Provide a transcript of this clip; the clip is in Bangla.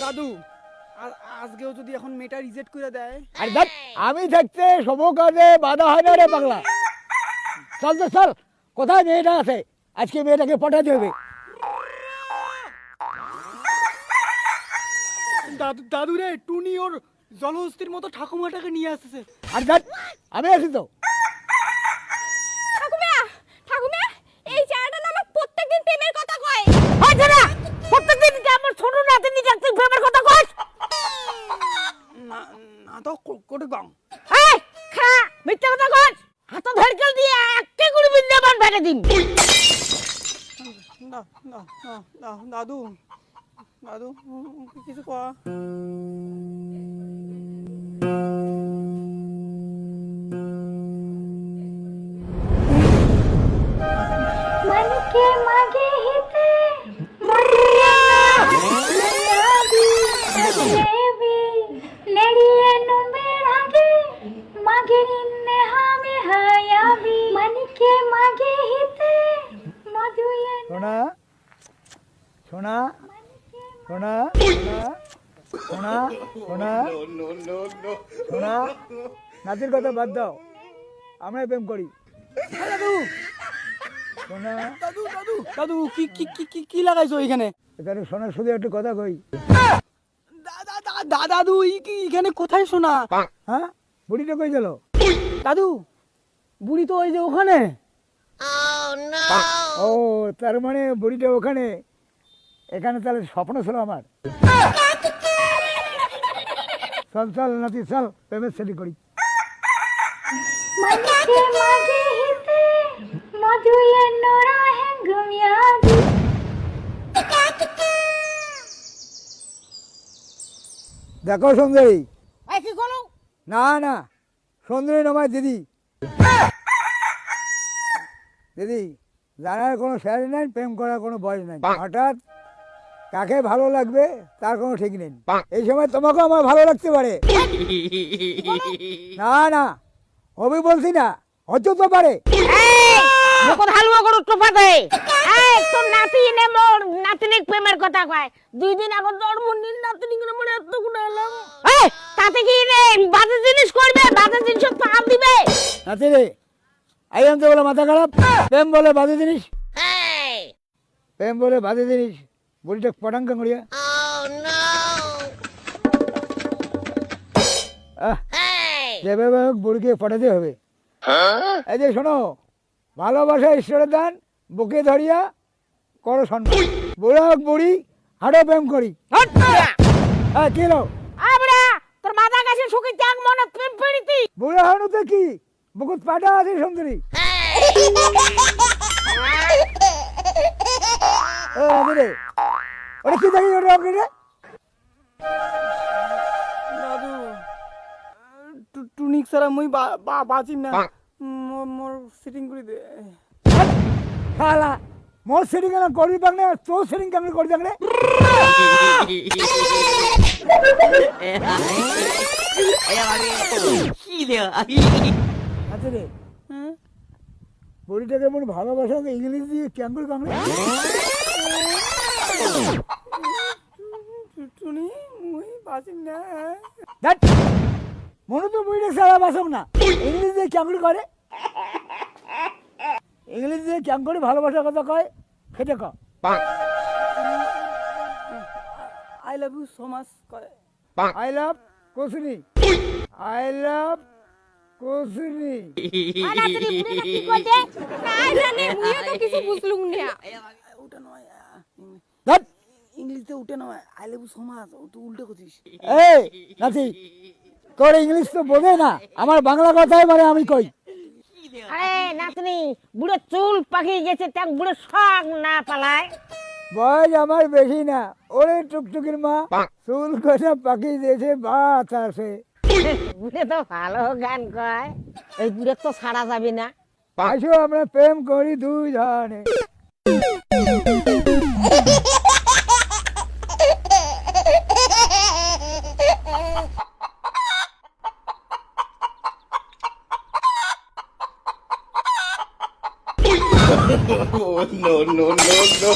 দাদু আর আজকেও যদি এখন মেয়েটা রিজেক্ট করে দেয়, আরে দেখ আমি দেখতে সব কাজে বাধা হয় না রে পাগলা। চল তো চল, কোথায় মেয়েটা আছে, আজকে মেয়েটাকে পাঠাতে হবে। দাদু দাদু রে, টুনি ওর জলহস্তির মতো ঠাকুমাটাকে নিয়ে আসতেছে। আর দেখ আমি আছি তো। ঠাকুমা ঠাকুমা, এই জায়গাটা না আমার প্রত্যেকদিন প্রেমের কথা কয়। হইছে না, প্রত্যেকদিন কি আমার ছোট নাতিনি যাচ্ছে প্রেমের কথা কস? না না তো কোটে গাং। এই খা, মিথ্যা কথা কস। হাত ধরকেল দিয়ে একটা করে বিন্দাবান ভেটে দিন। না না না না দাদু দাদু কিছু কয়া। मन के मागे हिते देवी लड़िए नु मेरागे मागे निन्ने हामे हायाबी मन के मागे हिते मधुये সোনা সোনা সোনা সোনা সোনা সোনা, নাতির কথা বাদ দাও, আমরা প্রেম করি। দাদু সোনা দাদু দাদু দাদু কি কি কি কি কি লাগাইছো এখানে? এখানে সোনার শুধু একটু কথা কই। দাদু এখানে কোথায় শোনা? হ্যাঁ, বুড়িটা কই গেল? দাদু বুড়ি তো ওই যে ওখানে। ও তার মানে বুড়িটা ওখানে, এখানে তাহলে স্বপ্ন ছিল আমার। চল চল নাতি চল, প্রেমের সেটি করি। मन के मागे हिते मधुये नोरा है गुमियाबी দেখো সুন্দরী। এই কি করলো? না না, সুন্দরী নমায় দিদি। দিদি জানার কোনো শেষ নাই, প্রেম করার কোনো বয়স নাই। হঠাৎ কাকে ভালো লাগবে তার কোনো ঠিক নেই। এই সময় তোমাকেও আমার ভালো লাগতে পারে। না না, হবি বলছি না, হতে তো পারে। মুখত হালুয়া করো টোপাতে। এই তোর নাতি নে মোর নাতিনিক প্রেমের কথা কয়। 2 দিন আগে জন্মদিন নাতিনি করে মনে এত গুণ এলাম। এই তাতে কি রে বাজে জিনিস করবে, বাজে জিনিস পাপ দিবে। নাতি রে, আইন তো বলে মাথা খারাপ। প্রেম বলে বাজে জিনিস, প্রেম বলে বাজে জিনিস। বুড়িটা পটাঙ্কা করিয়া যেভাবে হোক বুড়িকে পাঠাতে হবে। এই যে শোনো, ভালোবাসা ঈশ্বরের দান, বুকে ধরিয়া করো সম্মান। বুড়া হোক বুড়ি, হাঁটো প্রেম করি। হ্যাঁ কি হলো? আমরা তোর মাথা কাছে সুখী ত্যাগ মনে প্রেম পেরিতি। বুড়া হানুতে কি বুকুত পাটা আছে সুন্দরী। রে ওটা কি দেখি ওটা আপনি রে? দাদু টুনিক সারা মুই বাঁচিম না। মোর সিটিং করে দে। শালা মোর সেটিং কেন করবি পাক না, তোর সেটিং কেমন করবি পাক রে? আচ্ছা রে, হ্যাঁ বুড়িটাকে মনে ভালোবাসা ইংলিশ দিয়ে কেমন করবি পাক রে? টুনি মুই বাঁচিম না। ধ্যাৎ, মনে তো বুড়িটা সারা বাসক না, ইংলিশ দিয়ে কেমন করে? ইংলিশ দিয়ে কেমন করে ভালোবাসার কথা কয় খেটে ক। I love you so much কয়। আই লাভ কুসুনি, আই লাভ কুসুনি। নাতিনি বুড়ি কি কইছে? না জানে মুইও তো কিছু বুঝলুম না ওটা নয়, ধ্যাৎ, ইংলিশে উঠে নয়, I love you so much তুই উল্টে করছিস। এই নাতি, তোর ইংলিশ তো বোঝে না, আমার বাংলা কথাই মানে আমি কই। আরে নাতনি বুড়ো চুল পাকি গেছে, তাক বুড়ো শখ না পালায়। বয়স আমার বেশি না, ওরে টুকটুকির মা চুল কটা পাকি দিয়েছে বাত আছে। বুড়ে তো ভালো গান কয়, এই বুড়ে তো ছাড়া যাবে না। আসো আমরা প্রেম করি দুই জনে। Oh, no, no, no, no.